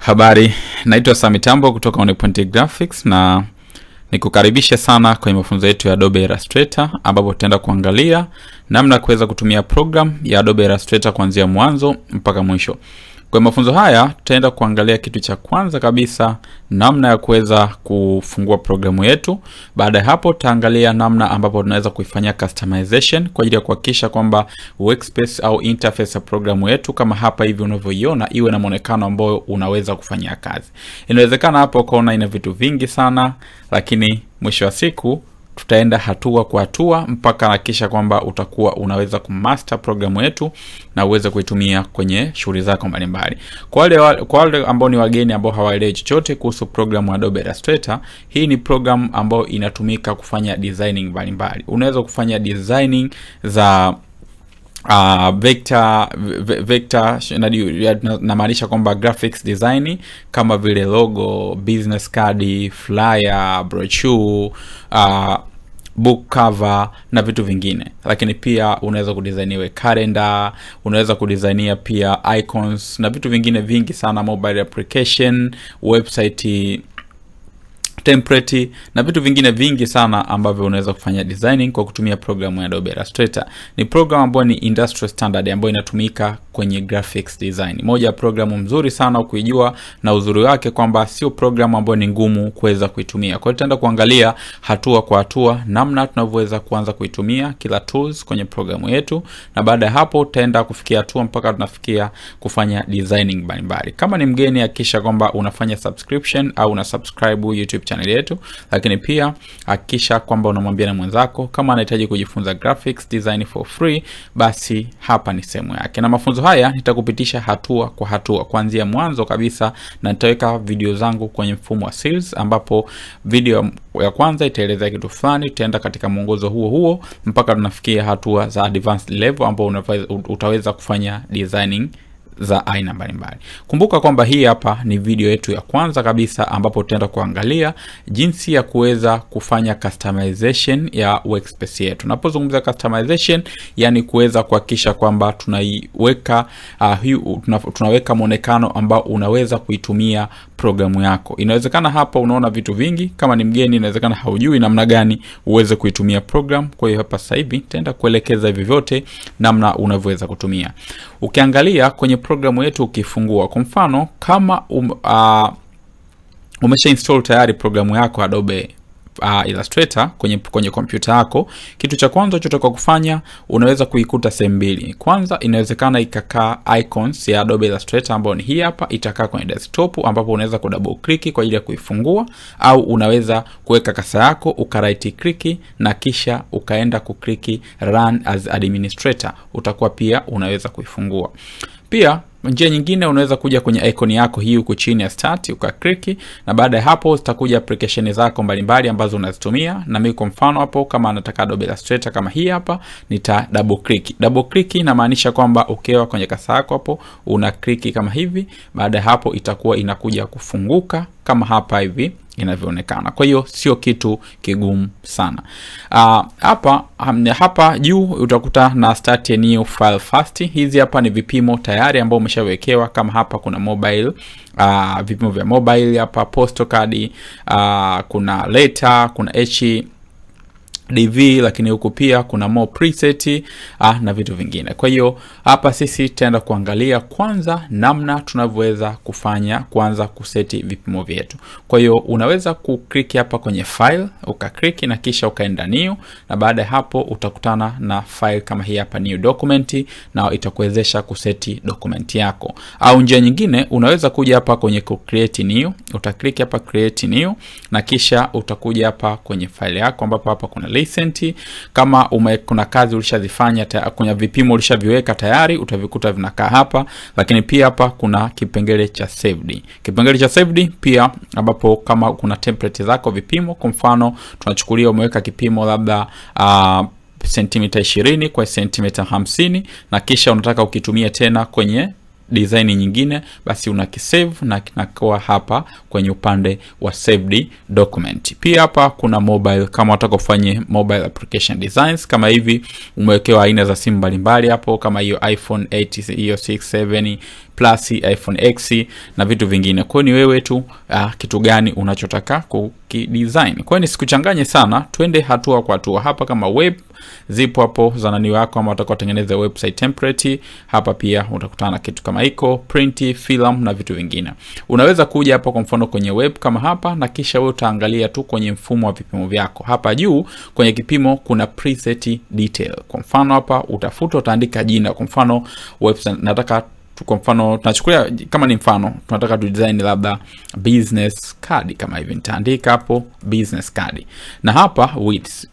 Habari, naitwa Samitambo kutoka Unipoint Graphics na nikukaribisha sana kwenye mafunzo yetu ya Adobe Illustrator ambapo tutaenda kuangalia namna ya kuweza kutumia program ya Adobe Illustrator kuanzia mwanzo mpaka mwisho. Kwa mafunzo haya tutaenda kuangalia kitu cha kwanza kabisa, namna ya kuweza kufungua programu yetu. Baada ya hapo tutaangalia namna ambapo tunaweza kuifanyia customization kwa ajili ya kuhakikisha kwamba workspace au interface ya programu yetu kama hapa hivi unavyoiona iwe na muonekano ambao unaweza kufanyia kazi. Inawezekana hapo ukaona ina vitu vingi sana, lakini mwisho wa siku tutaenda hatua kwa hatua mpaka hakikisha kwamba utakuwa unaweza kumaster programu yetu na uweze kuitumia kwenye shughuli zako mbalimbali. Kwa wale ambao ni wageni ambao hawaelewi chochote kuhusu programu ya Adobe Illustrator, hii ni programu ambayo inatumika kufanya designing mbalimbali. Unaweza kufanya designing za vector na maanisha kwamba graphics design kama vile logo, business card, flyer, brochure, book cover na vitu vingine. Lakini pia unaweza kudesigniwe calendar, unaweza kudesignia pia icons na vitu vingine vingi sana, mobile application, website template na vitu vingine vingi sana ambavyo unaweza kufanya designing kwa kutumia programu ya Adobe Illustrator. Ni program ambayo ni industrial standard ambayo inatumika kwenye graphics design. Moja ya programu mzuri sana ukijua, na uzuri wake kwamba sio programu ambayo ni ngumu kuweza kuitumia. Kwa hiyo tutaenda kuangalia hatua kwa hatua namna tunavyoweza kuanza kuitumia kila tools kwenye programu yetu, na baada ya hapo tutaenda kufikia hatua mpaka tunafikia kufanya designing mbalimbali. Kama ni mgeni, hakikisha kwamba unafanya subscription au una subscribe YouTube channel yetu, lakini pia hakikisha kwamba unamwambia na mwenzako kama anahitaji kujifunza graphics design for free, basi hapa ni sehemu yake. Na mafunzo haya nitakupitisha hatua kwa hatua kuanzia mwanzo kabisa, na nitaweka video zangu kwenye mfumo wa series ambapo video ya kwanza itaelezea kitu fulani, tutaenda katika mwongozo huo mpaka tunafikia hatua za advanced level ambao utaweza kufanya designing za aina mbalimbali. Kumbuka kwamba hii hapa ni video yetu ya kwanza kabisa ambapo tutaenda kuangalia jinsi ya kuweza kufanya customization ya workspace yetu. Tunapozungumzia customization, yani kuweza kuhakikisha kwamba tunaweka muonekano ambao unaweza kuitumia programu yako. Inawezekana hapa unaona vitu vingi, kama ni mgeni inawezekana haujui namna gani uweze kuitumia program. Kwa hiyo hapa sasa hivi nitaenda kuelekeza hivi vyote namna unavyoweza kutumia. Ukiangalia kwenye programu yetu, ukifungua kwa mfano kama umesha install tayari programu yako Adobe Illustrator kwenye kompyuta yako, kitu cha kwanza unachotakiwa kufanya, unaweza kuikuta sehemu mbili. Kwanza inawezekana ikakaa icons ya Adobe Illustrator ambayo ni hii hapa, itakaa kwenye desktop ambapo unaweza ku double click kwa ajili ya kuifungua, au unaweza kuweka kasa yako uka right click na kisha ukaenda ku click run as administrator, utakuwa pia unaweza kuifungua. Pia njia nyingine, unaweza kuja kwenye icon yako hii huko chini ya start ukaklik, na baada ya hapo zitakuja application zako mbalimbali ambazo unazitumia. Na mimi kwa mfano hapo kama nataka Adobe Illustrator kama hii hapa, nita double click. Double click inamaanisha kwamba ukiwa kwenye kasa yako hapo una click kama hivi, baada ya hapo itakuwa inakuja kufunguka kama hapa hivi inavyoonekana. Kwa hiyo sio kitu kigumu sana. Hapa juu utakuta na start a new file first. Hizi hapa ni vipimo tayari ambao umeshawekewa. Kama hapa kuna mobile, vipimo vya mobile hapa, postal card, kuna letter, kuna DV, lakini huku pia kuna more preset na vitu vingine. Kwa hiyo hapa sisi tutaenda kuangalia kwanza namna tunavyoweza kwanza kuseti vipimo vyetu. Kwa hiyo unaweza kuklik hapa kwenye file, ukaklik na kisha ukaenda new, na baada ya hapo utakutana na file kama hii hapa, new document, na itakuwezesha kuseti document yako. Au njia nyingine, unaweza kuja hapa kwenye create new, utaklik hapa create new, na kisha utakuja hapa kwenye file yako ambapo hapa kuna recent. Kama kuna kazi ulishazifanya, kuna vipimo ulishaviweka tayari, utavikuta vinakaa hapa. Lakini pia hapa kuna kipengele cha saved. Kipengele cha saved pia ambapo kama kuna template zako vipimo, kwa mfano tunachukulia umeweka kipimo labda sentimita 20 kwa sentimita 50, na kisha unataka ukitumia tena kwenye design nyingine, basi unakisave na kinakuwa hapa kwenye upande wa saved document. Pia hapa kuna mobile, kama unataka kufanya mobile application designs kama hivi, umewekewa aina za simu mbalimbali hapo, kama hiyo iPhone 8, hiyo 6, 7, plus, iPhone X na vitu vingine. Kwa hiyo ni wewe tu kitu gani unachotaka kukidesign. Kwa hiyo nisikuchanganye sana, twende hatua kwa hatua. Hapa kama web zipo hapo za nani wako, ama unataka kutengeneza website template, hapa pia utakutana kitu kama iko print, film na vitu vingine. Unaweza kuja hapa kwa mfano kwenye web kama hapa, na kisha wewe utaangalia tu kwenye mfumo wa vipimo vyako. Hapa juu kwenye kipimo kuna preset detail. Kwa mfano hapa utafuta, utaandika jina. Kwa mfano website nataka, kwa mfano tunachukulia kama ni mfano, tunataka tu design labda business card kama hivi, nitaandika hapo business card. Na hapa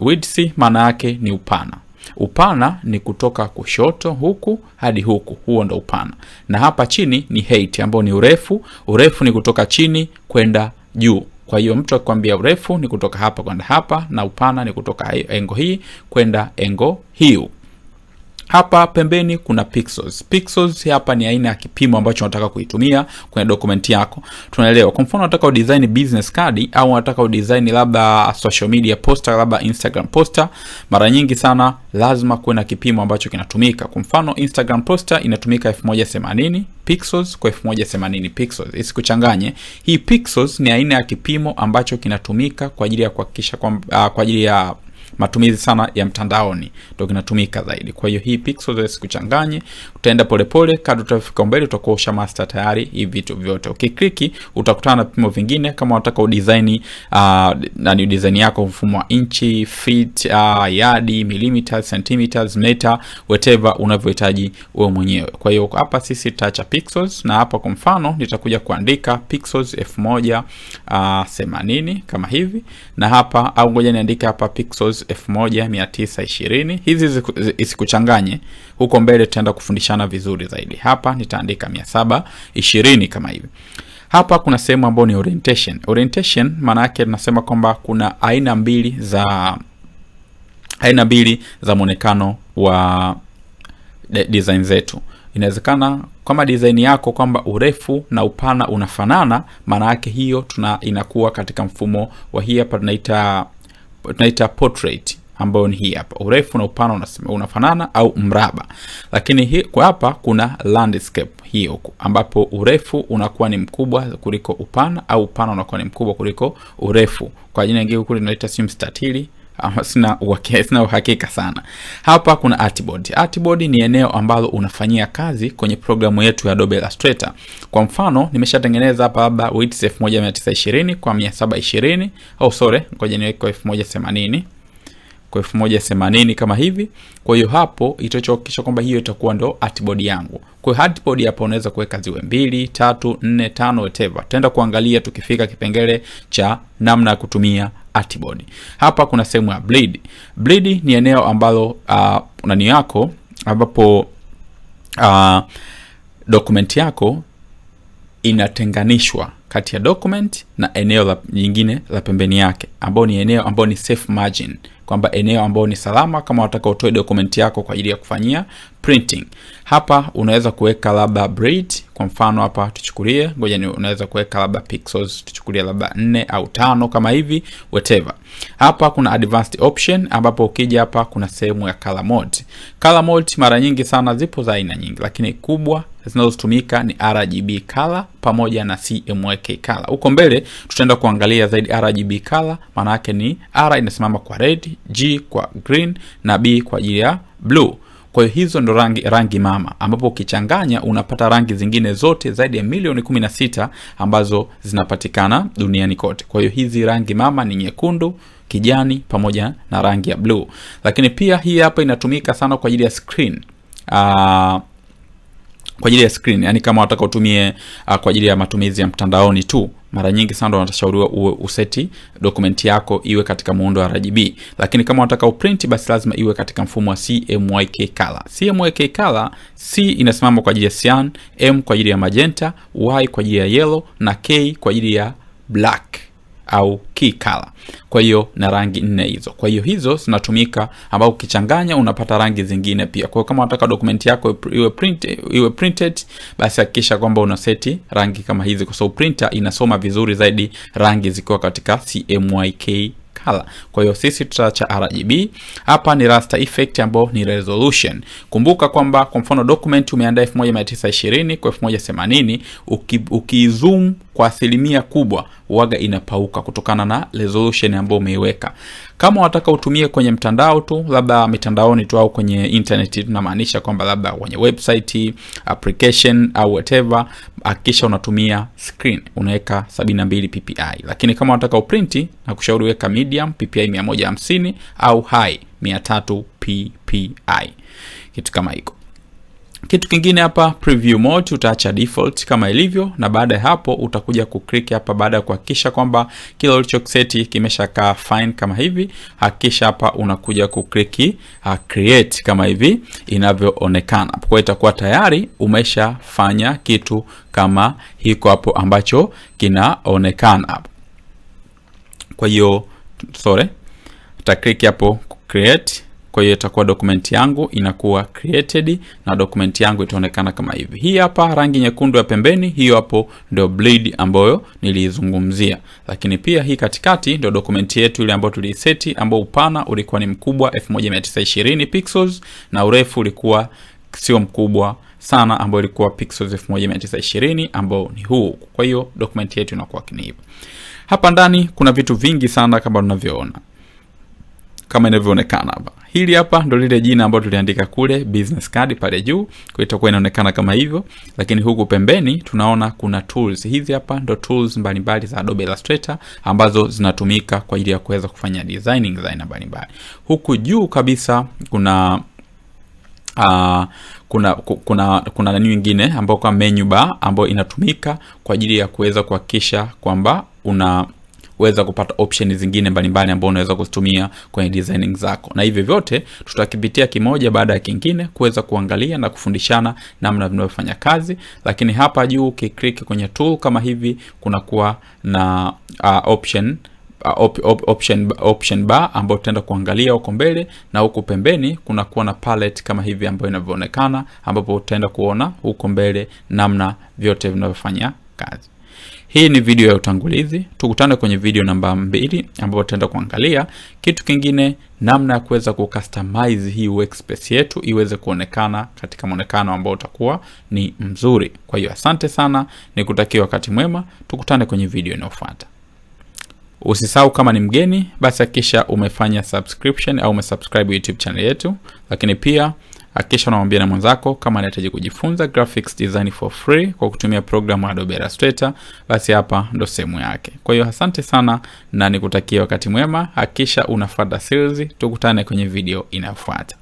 width maana yake ni upana. Upana ni kutoka kushoto huku hadi huku, huo ndo upana. Na hapa chini ni height ambao ni urefu. Urefu ni kutoka chini kwenda juu. Kwa hiyo mtu akikwambia urefu ni kutoka hapa kwenda hapa, na upana ni kutoka engo hii kwenda engo hiyo. Hapa pembeni kuna pixels. Pixels hapa ni aina ya kipimo ambacho unataka kuitumia kwenye document yako. Tunaelewa. Kwa mfano unataka udesign business card, au unataka udesign labda social media poster, labda Instagram poster, mara nyingi sana lazima kuwe na kipimo ambacho kinatumika. Kwa mfano Instagram poster inatumika 1080 pixels kwa 1080 pixels. Isikuchanganye. Hii pixels ni aina ya kipimo ambacho kinatumika kwa ajili ya kuhakikisha kwa ajili ya matumizi sana ya mtandaoni ndio kinatumika zaidi. Kwa hiyo hii pixels kuchanganye, utaenda polepole, kadri utafika mbele utakuwa master tayari hivi vitu vyote. Ukiklik utakutana na vipimo vingine. Kama unataka udesign na ni design yako mfumo wa inchi, feet, yard, millimeters, centimeters, meter, whatever unavyohitaji wewe mwenyewe. Kwa hiyo hapa sisi tutaacha pixels, na hapa kwa mfano nitakuja kuandika pixels 1080 kama hivi, na hapa au ngoja niandike hapa pixels 1920. Hizi isikuchanganye, huko mbele tutaenda kufundishana vizuri zaidi. Hapa nitaandika 720 kama hivi. Hapa kuna sehemu ambayo ni orientation. Orientation maana yake tunasema kwamba kuna aina mbili za muonekano wa design zetu. Inawezekana kama design yako kwamba urefu na upana unafanana, maana yake hiyo inakuwa katika mfumo wa hii hapa tunaita portrait, ambao ni hii hapa. Urefu na upana unafanana au mraba. Lakini kwa hapa kuna landscape hii huko, ambapo urefu unakuwa ni mkubwa kuliko upana, au upana unakuwa ni mkubwa kuliko urefu. Kwa jina lingine kule tunaita mstatili. Sina uhakika sana. Hapa kuna artboard. Artboard ni eneo ambalo unafanyia kazi kwenye programu yetu ya Adobe Illustrator. Kwa mfano nimeshatengeneza hapa labda width 1920 kwa 720, ngoja niweke kwa 1080 kwa 1080 kama hivi. Kwa hiyo hapo itachokisha kwamba hiyo itakuwa ndo artboard yangu. Kwa hiyo artboard hapo unaweza kuweka ziwe 2, 3, 4, 5 whatever. Tutaenda kuangalia tukifika kipengele cha namna ya kutumia artboard. Hapa kuna sehemu ya bleed. Bleed ni eneo ambalo nani yako ambapo document yako inatenganishwa kati ya document na eneo nyingine la pembeni yake, ambao ni eneo ambao ni safe margin, kwamba eneo ambao ni salama kama unataka utoe document yako kwa ajili ya kufanyia printing. Hapa unaweza kuweka labda bleed. Kwa mfano hapa tuchukulie, ngoja unaweza kuweka labda pixels, tuchukulie labda 4 au 5 kama hivi, whatever. Hapa kuna advanced option, ambapo ukija hapa kuna sehemu ya color mode. Color mode mara nyingi sana zipo za aina nyingi, lakini kubwa zinazotumika ni RGB color pamoja na CMYK color. Huko mbele tutaenda kuangalia zaidi RGB color, maana yake ni R inasimama kwa red, G kwa green na B kwa ajili ya blue. Kwa hiyo hizo ndo rangi mama, ambapo ukichanganya unapata rangi zingine zote zaidi ya milioni 16 ambazo zinapatikana duniani kote. Kwa hiyo hizi rangi mama ni nyekundu, kijani pamoja na rangi ya blue. Lakini pia hii hapa inatumika sana kwa ajili ya screen. Kwa ajili ya screen, yani kama unataka utumie kwa ajili ya matumizi ya mtandaoni tu, mara nyingi sana ndo unatashauriwa uwe useti document yako iwe katika muundo wa RGB. Lakini kama unataka uprint, basi lazima iwe katika mfumo wa CMYK color. CMYK color, C inasimama kwa ajili ya cyan, M kwa ajili ya magenta, Y kwa ajili ya yellow na K kwa ajili ya black au key color. Kwa hiyo na rangi 4 hizo. Kwa hiyo hizo zinatumika, ambao ukichanganya unapata rangi zingine pia. Kwa hiyo kama unataka document yako iwe printed, basi hakikisha kwamba una seti rangi kama hizi, kwa sababu printer inasoma vizuri zaidi rangi zikiwa katika CMYK color. Kwa hiyo sisi tutaacha RGB. Hapa ni raster effect ambayo ni resolution. Kumbuka kwamba kwa mfano document umeandaa 1920 kwa 1080, ukizoom kwa asilimia kubwa waga inapauka kutokana na resolution ambayo umeiweka. Kama unataka utumie kwenye mtandao tu, labda mitandaoni tu au kwenye internet, tunamaanisha kwamba labda kwenye website, application au whatever, hakikisha unatumia screen, unaweka 72 ppi. Lakini kama unataka uprinti, na kushauri weka medium ppi 150 au high 300 ppi, kitu kama hiko. Kitu kingine hapa, preview mode utaacha default kama ilivyo, na baada ya hapo utakuja kuclick hapa. Baada ya kuhakikisha kwamba kila ulichokiseti kimeshakaa fine kama hivi, hakikisha hapa unakuja kuclick create kama hivi inavyoonekana. Kwa hiyo itakuwa tayari umeshafanya kitu kama hiko hapo ambacho kinaonekana hapo. Kwa hiyo uta-click hapo create. Kwa hiyo itakuwa document yangu inakuwa created na document yangu itaonekana kama hivi. Hii hapa rangi nyekundu ya pembeni, hiyo hapo ndio bleed ambayo nilizungumzia. Lakini pia hii katikati ndio document yetu ile ambayo tuliseti, ambayo upana ulikuwa ni mkubwa 1920 pixels na urefu ulikuwa sio mkubwa sana, ambao ilikuwa pixels 1920 ambao ni huu. Kwa hiyo document yetu inakuwa kini hivi. Hapa ndani kuna vitu vingi sana kama tunavyoona, kama inavyoonekana hapa. Hili hapa ndo lile jina ambalo tuliandika kule business card pale juu, kwa itakuwa inaonekana kama hivyo. Lakini huku pembeni tunaona kuna tools. Hizi hapa ndo tools mbalimbali za Adobe Illustrator ambazo zinatumika kwa ajili ya kuweza kufanya designing za aina mbalimbali. Huku juu kabisa kuna nani nyingine ambayo kwa menu bar ambayo inatumika kwa ajili ya kuweza kuhakikisha kwamba unaweza kupata options zingine mbalimbali ambazo unaweza kuzitumia kwenye designing zako. Na hivyo vyote tutakipitia kimoja baada ya kingine kuweza kuangalia na kufundishana namna vinavyofanya kazi. Lakini hapa juu ukiklik kwenye tool kama hivi, kuna kuwa na option bar ambayo tutaenda kuangalia huko mbele, na huko pembeni kuna kuwa na palette kama hivi ambayo inavyoonekana, ambapo utaenda kuona huko mbele namna vyote vinavyofanya kazi. Hii ni video ya utangulizi. Tukutane kwenye video namba 2 ambapo tutaenda kuangalia kitu kingine, namna ya kuweza kucustomize hii workspace yetu iweze kuonekana katika muonekano ambao utakuwa ni mzuri. Kwa hiyo asante sana, nikutakia wakati mwema, tukutane kwenye video inayofuata. Usisahau kama ni mgeni, basi hakikisha umefanya subscription au umesubscribe YouTube channel yetu. Lakini pia hakikisha unamwambia na mwenzako kama anahitaji kujifunza graphics design for free kwa kutumia programu ya Adobe Illustrator, basi hapa ndo sehemu yake. Kwa hiyo asante sana na nikutakia wakati mwema. Hakikisha unafuata series, tukutane kwenye video inayofuata.